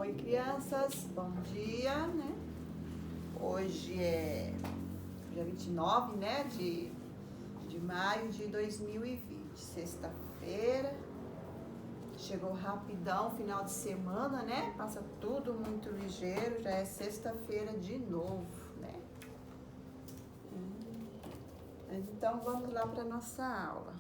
Oi, crianças, bom dia, né? Hoje é dia 29, né, de maio de 2020, sexta-feira. Chegou rapidão, final de semana, né? Passa tudo muito ligeiro, já é sexta-feira de novo, né? Então, vamos lá para nossa aula.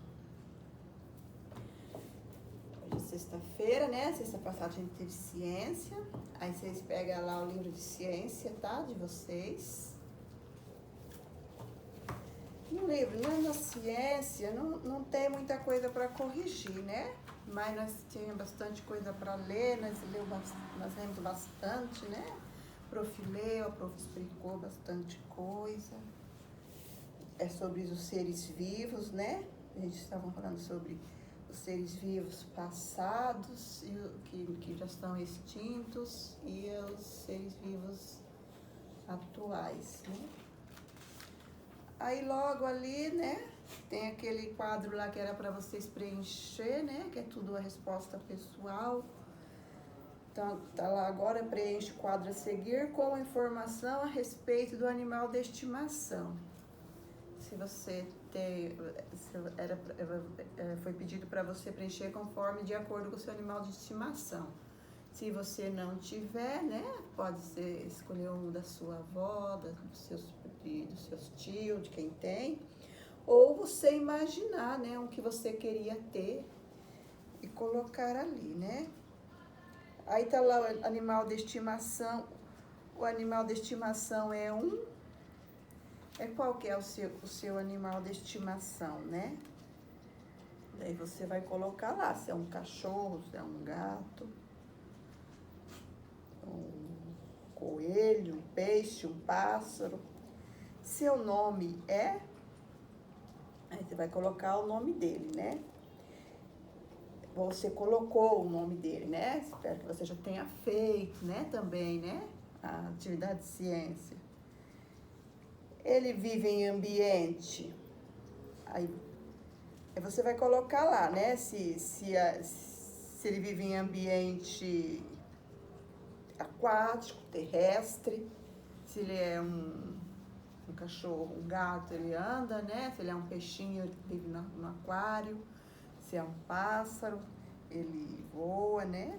Hoje é sexta-feira, né? Sexta passada a gente teve ciência. Aí vocês pegam lá o livro de ciência, tá? De vocês. No livro, na ciência, não tem muita coisa para corrigir, né? Mas nós tínhamos bastante coisa para ler, nós lemos bastante, né? O prof. leu, a prof. explicou bastante coisa. É sobre os seres vivos, né? A gente estava falando sobre os seres vivos passados, que já estão extintos, e os seres vivos atuais, né? Aí logo ali, né, tem aquele quadro lá que era para vocês preencher, né, que é tudo a resposta pessoal. Então, tá lá agora, preenche o quadro a seguir com informação a respeito do animal de estimação. Se você foi pedido para você preencher conforme de acordo com o seu animal de estimação. Se você não tiver, né, pode ser escolher um da sua avó, dos seus tios, de quem tem, ou você imaginar, né, um que você queria ter e colocar ali, né? Aí tá lá o animal de estimação. O animal de estimação é qual que é o seu animal de estimação, né? Daí você vai colocar lá, se é um cachorro, se é um gato, um coelho, um peixe, um pássaro. Seu nome é? Aí você vai colocar o nome dele, né? Você colocou o nome dele, né? Espero que você já tenha feito, né? Também, né? A atividade de ciência. Ele vive em ambiente. Aí você vai colocar lá, né? Se ele vive em ambiente aquático, terrestre, se ele é um cachorro, um gato, ele anda, né? Se ele é um peixinho, ele vive no aquário. Se é um pássaro, ele voa, né?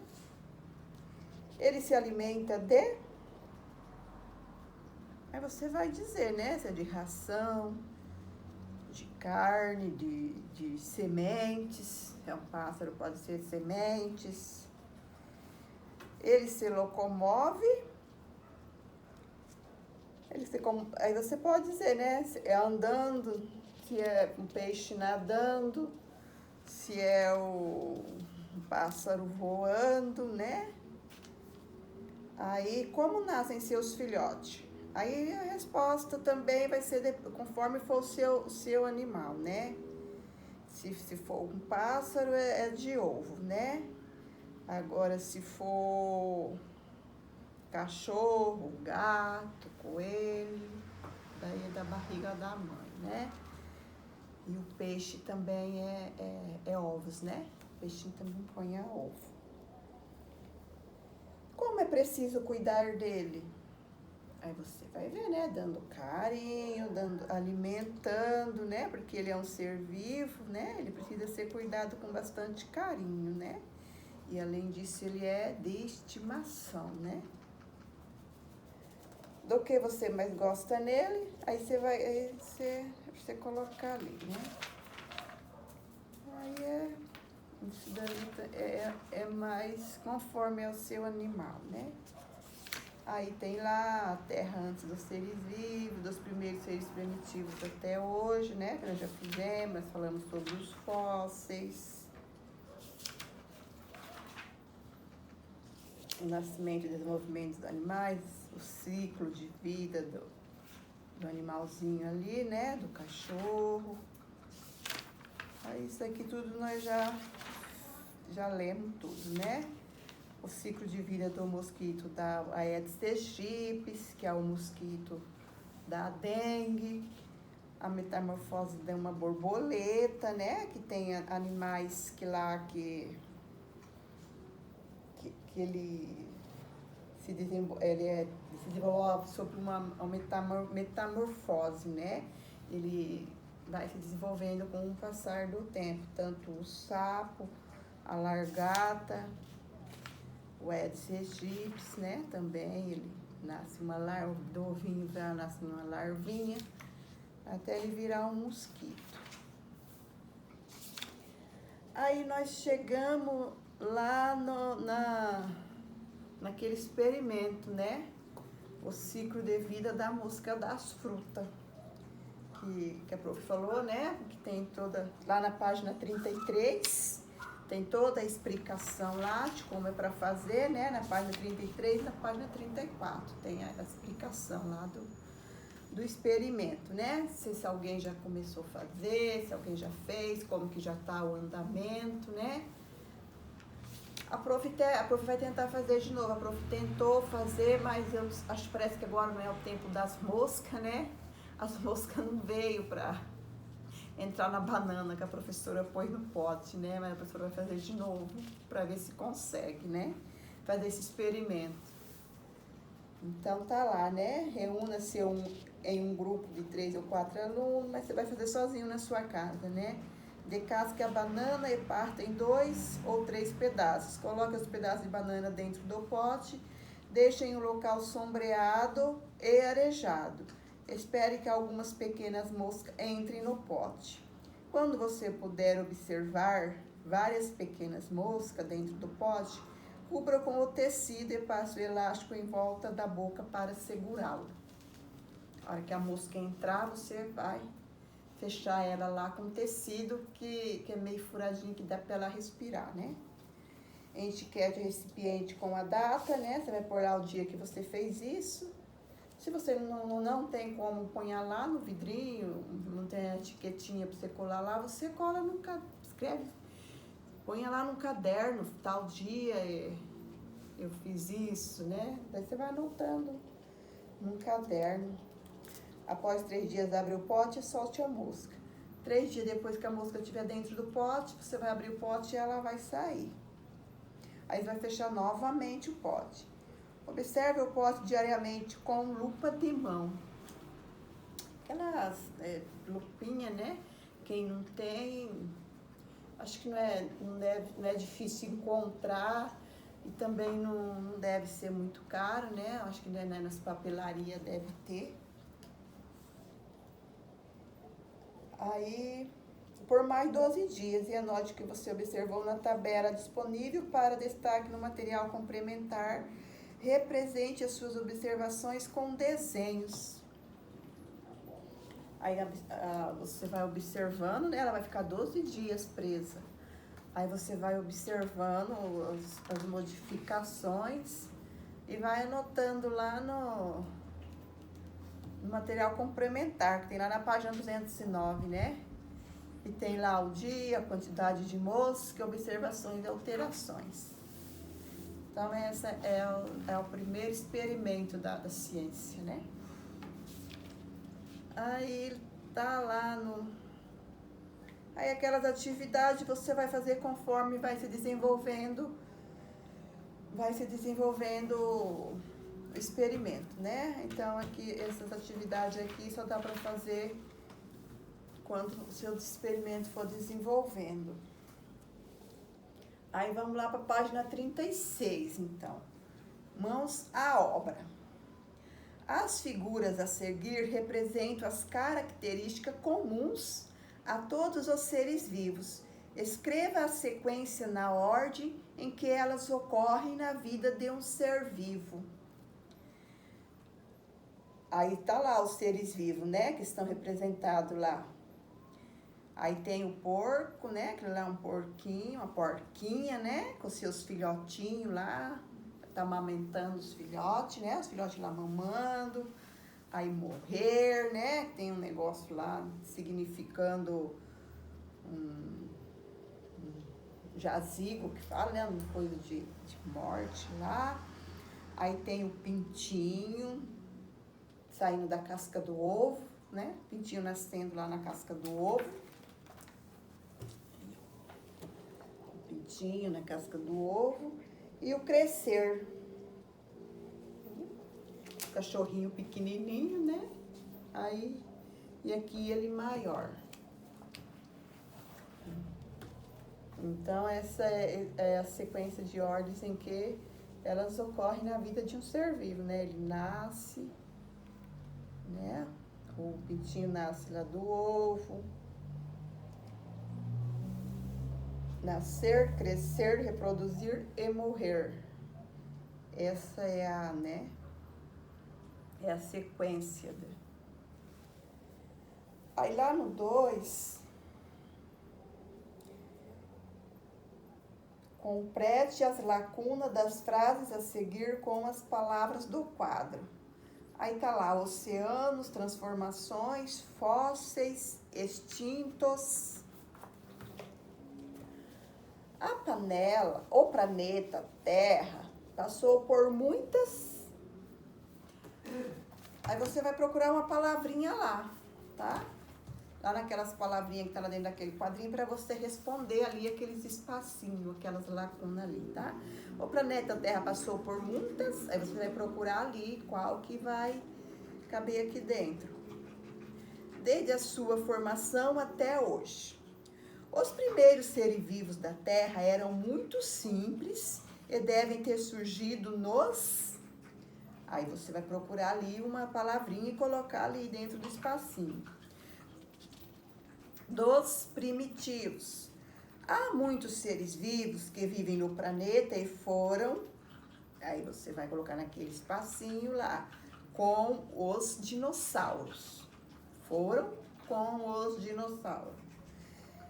Ele se alimenta de... Aí você vai dizer, né? Se é de ração, de carne, de sementes. Se é um pássaro, pode ser sementes. Ele se locomove. Aí você pode dizer, né? Se é andando, se é um peixe nadando, se é um pássaro voando, né? Aí, como nascem seus filhotes? Aí a resposta também vai ser conforme for o seu animal, né? Se for um pássaro, é de ovo, né? Agora, se for cachorro, gato, coelho, daí é da barriga da mãe, né? E o peixe também é ovos, né? O peixinho também põe ovo. Como é preciso cuidar dele? Aí você vai ver, né? Dando carinho, alimentando, né? Porque ele é um ser vivo, né? Ele precisa ser cuidado com bastante carinho, né? E além disso, ele é de estimação, né? Do que você mais gosta nele, aí você colocar ali, né? Aí isso daí é mais conforme ao seu animal, né? Aí tem lá a Terra antes dos seres vivos, dos primeiros seres primitivos até hoje, né? Que nós já fizemos, nós falamos sobre os fósseis. O nascimento e desenvolvimento dos animais, o ciclo de vida do animalzinho ali, né? Do cachorro. Aí isso aqui tudo nós já lemos tudo, né? O ciclo de vida do mosquito da Aedes aegypti, que é o mosquito da dengue. A metamorfose de uma borboleta, né? Que tem animais que ele se desenvolve sobre uma metamorfose, né? Ele vai se desenvolvendo com o passar do tempo, tanto o sapo, a largata, o Aedes aegypti, né? Também ele nasce uma larva, do ovinho já nasce uma larvinha, até ele virar um mosquito. Aí nós chegamos lá naquele experimento, né? O ciclo de vida da mosca das frutas. Que a prof falou, né? Que tem toda, lá na página 33, tem toda a explicação lá de como é para fazer, né? Na página 33 e na página 34 tem a explicação lá do experimento, né? Se alguém já começou a fazer, se alguém já fez, como que já está o andamento, né? A prof vai tentar fazer de novo. A prof tentou fazer, mas eu acho que parece que agora não é o tempo das moscas, né? As moscas não veio para entrar na banana que a professora pôs no pote, né? Mas a professora vai fazer de novo para ver se consegue, né? Fazer esse experimento. Então tá lá, né? Reúna-se em um grupo de 3 ou 4 alunos, mas você vai fazer sozinho na sua casa, né? Descasque a banana e parta em 2 ou 3 pedaços. Coloque os pedaços de banana dentro do pote, deixe em um local sombreado e arejado. Espere que algumas pequenas moscas entrem no pote. Quando você puder observar várias pequenas moscas dentro do pote, cubra com o tecido e passe o elástico em volta da boca para segurá-lo. Na hora que a mosca entrar, você vai fechar ela lá com tecido que é meio furadinho, que dá para ela respirar, né? Etiquete o recipiente com a data, né? Você vai pôr lá o dia que você fez isso. Se você não tem como pôr lá no vidrinho, não tem a etiquetinha para você colar lá, você cola escreve, põe lá no caderno, tal dia eu fiz isso, né? Daí você vai anotando num caderno. Após 3 dias, abre o pote e solte a mosca. 3 dias depois que a mosca estiver dentro do pote, você vai abrir o pote e ela vai sair. Aí vai fechar novamente o pote. Observe o pote diariamente com lupa de mão. Aquelas lupinhas, né? Quem não tem, acho que não é difícil encontrar e também não deve ser muito caro, né? Acho que nas papelarias deve ter. Aí, por mais 12 dias, e anote o que você observou na tabela disponível para destaque no material complementar. Represente as suas observações com desenhos. Aí você vai observando, né? Ela vai ficar 12 dias presa. Aí você vai observando as modificações e vai anotando lá no material complementar, que tem lá na página 209, né? E tem lá o dia, a quantidade de moscas, observações e alterações. Então, esse é o primeiro experimento da ciência, né? Aí tá lá Aí aquelas atividades você vai fazer conforme vai se desenvolvendo o experimento, né? Então, aqui, essas atividades aqui só dá para fazer quando o seu experimento for desenvolvendo. Aí vamos lá para a página 36, então. Mãos à obra. As figuras a seguir representam as características comuns a todos os seres vivos. Escreva a sequência na ordem em que elas ocorrem na vida de um ser vivo. Aí tá lá os seres vivos, né, que estão representados lá. Aí tem o porco, né, aquele lá é um porquinho, uma porquinha, né, com seus filhotinhos lá, tá amamentando os filhotes, né, os filhotes lá mamando. Aí morrer, né, tem um negócio lá significando jazigo, que fala, né, uma coisa de morte lá. Aí tem o pintinho saindo da casca do ovo, né, pintinho nascendo lá na casca do ovo. O pintinho na casca do ovo. E o crescer. cachorrinhos pequenininhos, né? Aí, e aqui ele maior. Então, essa é a sequência de ordens em que elas ocorrem na vida de um ser vivo, né? Ele nasce, né? O pintinho nasce lá do ovo. Nascer, crescer, reproduzir e morrer. Essa é a, né? É a sequência. Aí lá no 2, complete as lacunas das frases a seguir com as palavras do quadro. Aí tá lá, oceanos, transformações, fósseis, extintos. A panela, o planeta Terra, passou por muitas... Aí você vai procurar uma palavrinha lá, tá? Lá naquelas palavrinhas que tá lá dentro daquele quadrinho, para você responder ali aqueles espacinhos, aquelas lacunas ali, tá? O planeta Terra passou por muitas, aí você vai procurar ali qual que vai caber aqui dentro. Desde a sua formação até hoje. Os primeiros seres vivos da Terra eram muito simples e devem ter surgido nos... Aí você vai procurar ali uma palavrinha e colocar ali dentro do espacinho. Dos primitivos. Há muitos seres vivos que vivem no planeta e foram... Aí você vai colocar naquele espacinho lá, com os dinossauros. Foram com os dinossauros.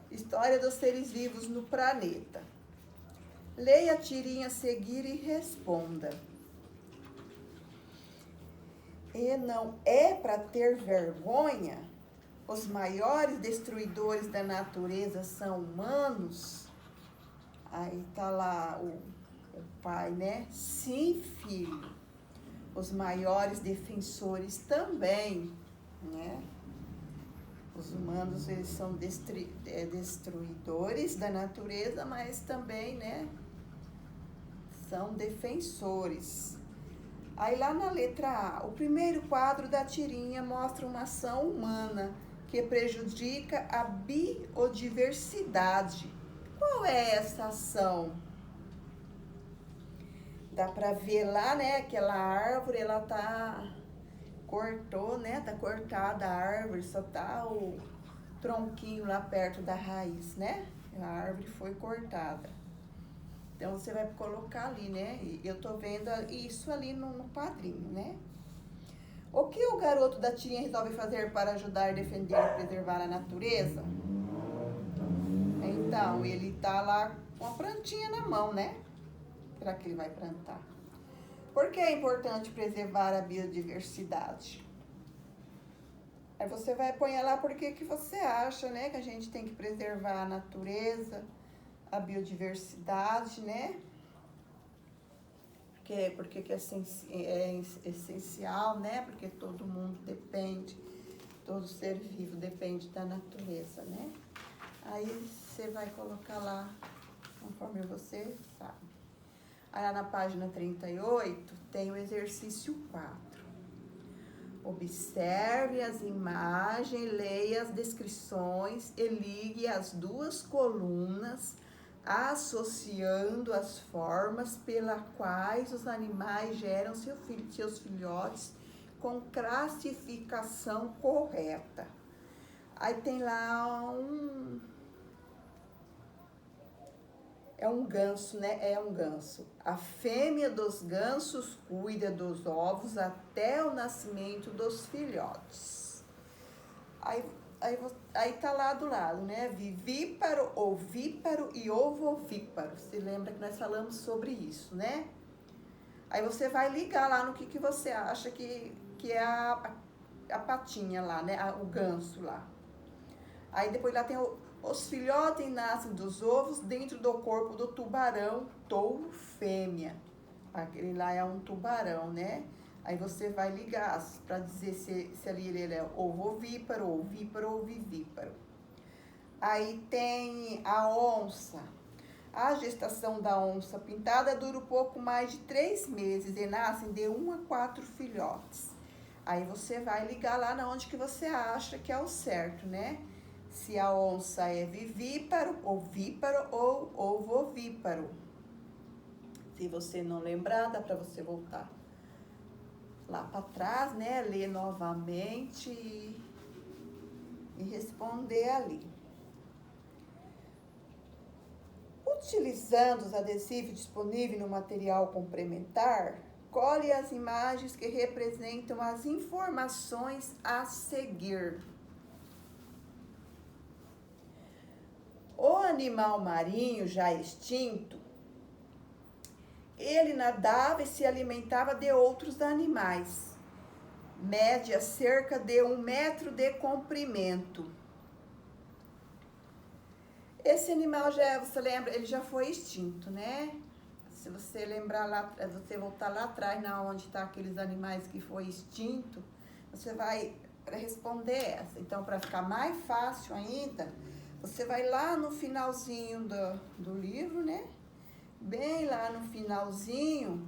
História dos seres vivos no planeta. Leia a tirinha a seguir e responda. E não é para ter vergonha? Os maiores destruidores da natureza são humanos? Aí tá lá o pai, né? Sim, filho. Os maiores defensores também, né? Os humanos, eles são destruidores da natureza, mas também, né, são defensores. Aí lá na letra A, o primeiro quadro da tirinha mostra uma ação humana que prejudica a biodiversidade. Qual é essa ação? Dá pra ver lá, né, aquela árvore, ela cortou, né, tá cortada a árvore, só tá o tronquinho lá perto da raiz, né? A árvore foi cortada. Então, você vai colocar ali, né? Eu tô vendo isso ali no quadrinho, né? O que o garoto da tirinha resolve fazer para ajudar, defender e preservar a natureza? Então, ele tá lá com a plantinha na mão, né? Será que ele vai plantar? Por que é importante preservar a biodiversidade? Aí você vai pôr lá porque que você acha, né? Que a gente tem que preservar a natureza, a biodiversidade, né? Porque que é essencial, né? Porque todo mundo depende, todo ser vivo depende da natureza, né? Aí você vai colocar lá, conforme você sabe. Aí lá na página 38, tem o exercício 4. Observe as imagens, leia as descrições e ligue as duas colunas, associando as formas pelas quais os animais geram seus filhotes com classificação correta. Aí tem lá é um ganso, né? É um ganso. A fêmea dos gansos cuida dos ovos até o nascimento dos filhotes. Aí tá lá do lado, né? Vivíparo, ovíparo e ovovíparo. Se lembra que nós falamos sobre isso, né? Aí você vai ligar lá no que você acha que é a patinha lá, né? O ganso lá. Aí depois lá tem os filhotes nascem dos ovos dentro do corpo do tubarão, touro fêmea. Aquele lá é um tubarão, né? Aí você vai ligar para dizer se ali ele é ovovíparo, ovíparo ou vivíparo. Aí tem a onça. A gestação da onça pintada dura um pouco mais de 3 meses e nascem de 1 a 4 filhotes. Aí você vai ligar lá na onde que você acha que é o certo, né? Se a onça é vivíparo, ovíparo ou ovovíparo. Se você não lembrar, dá para você voltar lá para trás, né? Ler novamente e responder ali. Utilizando os adesivos disponíveis no material complementar, colhe as imagens que representam as informações a seguir. O animal marinho já extinto, ele nadava e se alimentava de outros animais. Média cerca de 1 metro de comprimento. Esse animal você lembra, ele já foi extinto, né? Se você lembrar lá, você voltar lá atrás, na onde tá aqueles animais que foi extinto, você vai responder essa. Então, para ficar mais fácil ainda, você vai lá no finalzinho do livro, né? Bem lá no finalzinho,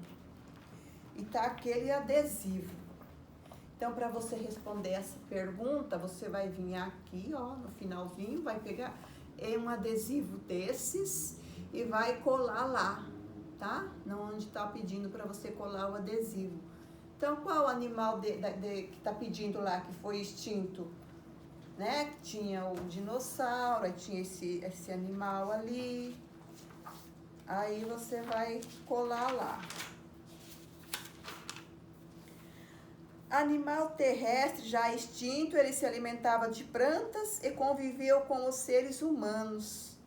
e tá aquele adesivo. Então, para você responder essa pergunta, você vai vir aqui, ó, no finalzinho, vai pegar um adesivo desses e vai colar lá, tá? Onde tá pedindo para você colar o adesivo. Então, qual animal que tá pedindo lá que foi extinto? Né? Tinha o dinossauro, aí tinha esse animal ali. Aí você vai colar lá. Animal terrestre já extinto, ele se alimentava de plantas e conviveu com os seres humanos.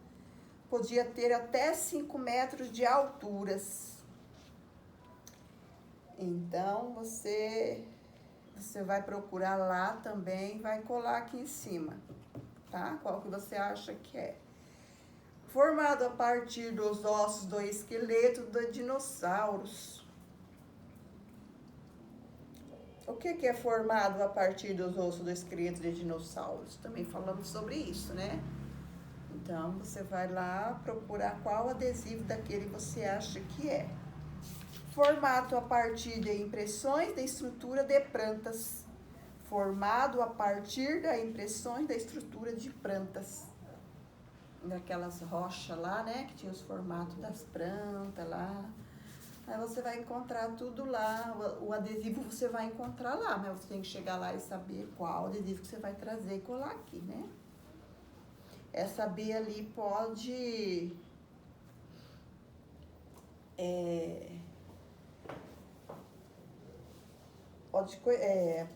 Podia ter até 5 metros de alturas. Então, você vai procurar lá também, vai colar aqui em cima, tá? Qual que você acha que é? Formado a partir dos ossos do esqueleto dos dinossauros. O que é formado a partir dos ossos do esqueleto de dinossauros? Também falamos sobre isso, né? Então, você vai lá procurar qual adesivo daquele você acha que é. Formado a partir de impressões da estrutura de plantas. Formado a partir das impressões da estrutura de plantas. Daquelas rochas lá, né? Que tinha os formatos das plantas lá. Aí você vai encontrar tudo lá, o adesivo você vai encontrar lá, mas você tem que chegar lá e saber qual adesivo que você vai trazer e colar aqui, né? Essa B ali pode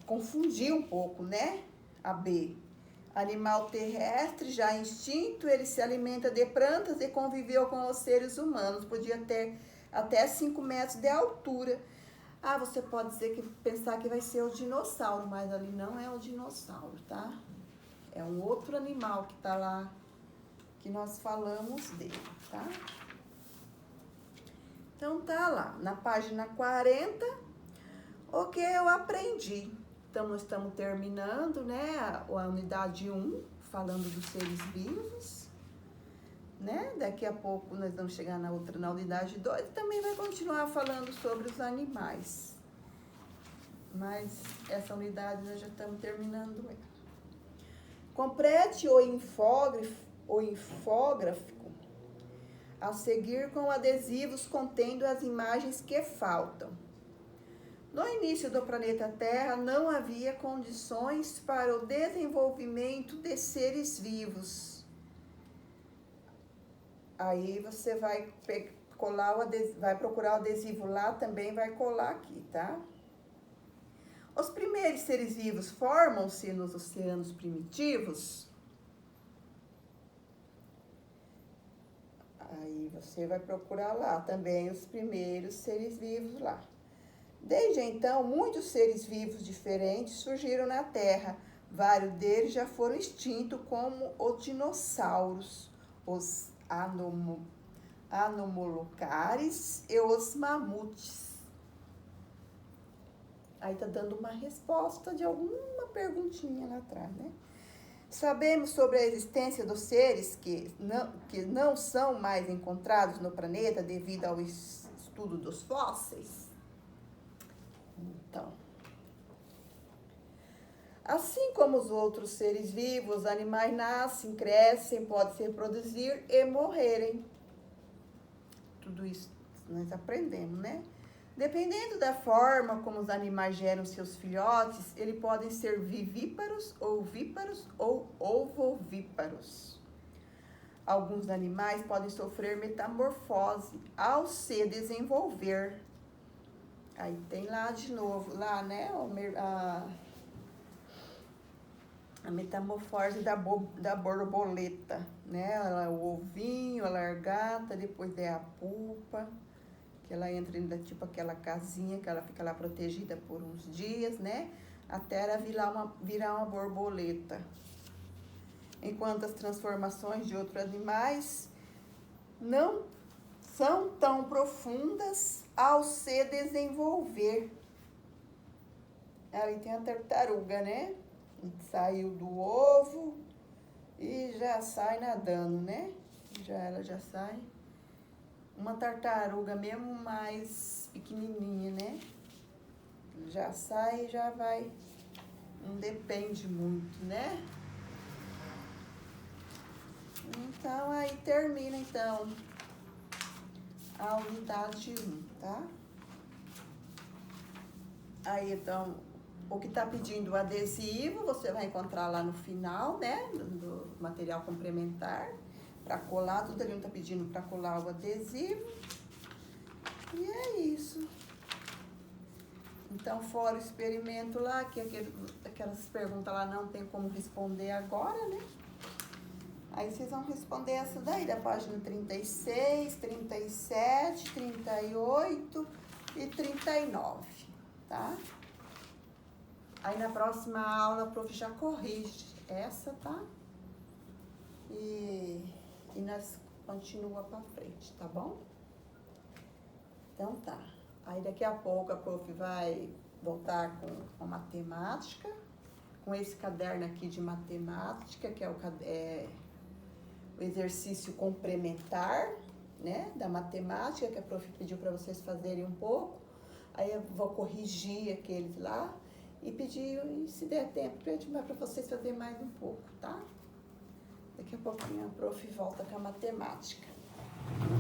confundir um pouco, né? A B. Animal terrestre já extinto, ele se alimenta de plantas e conviveu com os seres humanos, podia ter até 5 metros de altura. Ah, você pode pensar que vai ser o dinossauro, mas ali não é o dinossauro, tá? É um outro animal que tá lá, que nós falamos dele, tá? Então, tá lá, na página 40, o que eu aprendi. Então, nós estamos terminando, né, a unidade 1, falando dos seres vivos. Né? Daqui a pouco nós vamos chegar na unidade 2 e também vai continuar falando sobre os animais. Mas essa unidade nós já estamos terminando ela. Complete o infográfico a seguir com adesivos contendo as imagens que faltam. No início do planeta Terra não havia condições para o desenvolvimento de seres vivos. Aí você vai vai procurar o adesivo lá, também vai colar aqui, tá? Os primeiros seres vivos formam-se nos oceanos primitivos. Aí você vai procurar lá também os primeiros seres vivos lá. Desde então, muitos seres vivos diferentes surgiram na Terra. Vários deles já foram extintos, como os dinossauros, os anomolocares e os mamutes. Aí tá dando uma resposta de alguma perguntinha lá atrás, né? Sabemos sobre a existência dos seres que não são mais encontrados no planeta devido ao estudo dos fósseis? Então, assim como os outros seres vivos, os animais nascem, crescem, podem se reproduzir e morrerem. Tudo isso nós aprendemos, né? Dependendo da forma como os animais geram seus filhotes, eles podem ser vivíparos ou ovíparos ou ovovíparos. Alguns animais podem sofrer metamorfose ao se desenvolver. Aí tem lá de novo, lá, né, a metamorfose da borboleta, né? Ela é o ovinho, a largata, depois é a pupa, que ela entra em tipo aquela casinha que ela fica lá protegida por uns dias, né? Até ela virar uma borboleta. Enquanto as transformações de outros animais não são tão profundas ao se desenvolver. Aí tem a tartaruga, né? Saiu do ovo e já sai nadando, né? Ela já sai. Uma tartaruga mesmo mais pequenininha, né? Já sai e já vai. Não depende muito, né? Então, aí termina, então, a unidade 1, tá? Aí, então, o que tá pedindo o adesivo, você vai encontrar lá no final, né? Do material complementar. Para colar, tudo ali não tá pedindo para colar o adesivo. E é isso. Então, fora o experimento lá, que aquelas perguntas lá não tem como responder agora, né? Aí vocês vão responder essa daí, da página 36, 37, 38 e 39, tá? Aí na próxima aula a prof já corrige essa, tá? E nós continua pra frente, tá bom? Então tá. Aí daqui a pouco a prof vai voltar com a matemática, com esse caderno aqui de matemática, que é o exercício complementar, né, da matemática, que a prof pediu para vocês fazerem um pouco. Aí eu vou corrigir aqueles lá e pedir, se der tempo, para vocês fazerem mais um pouco, tá? Daqui a pouquinho a prof volta com a matemática.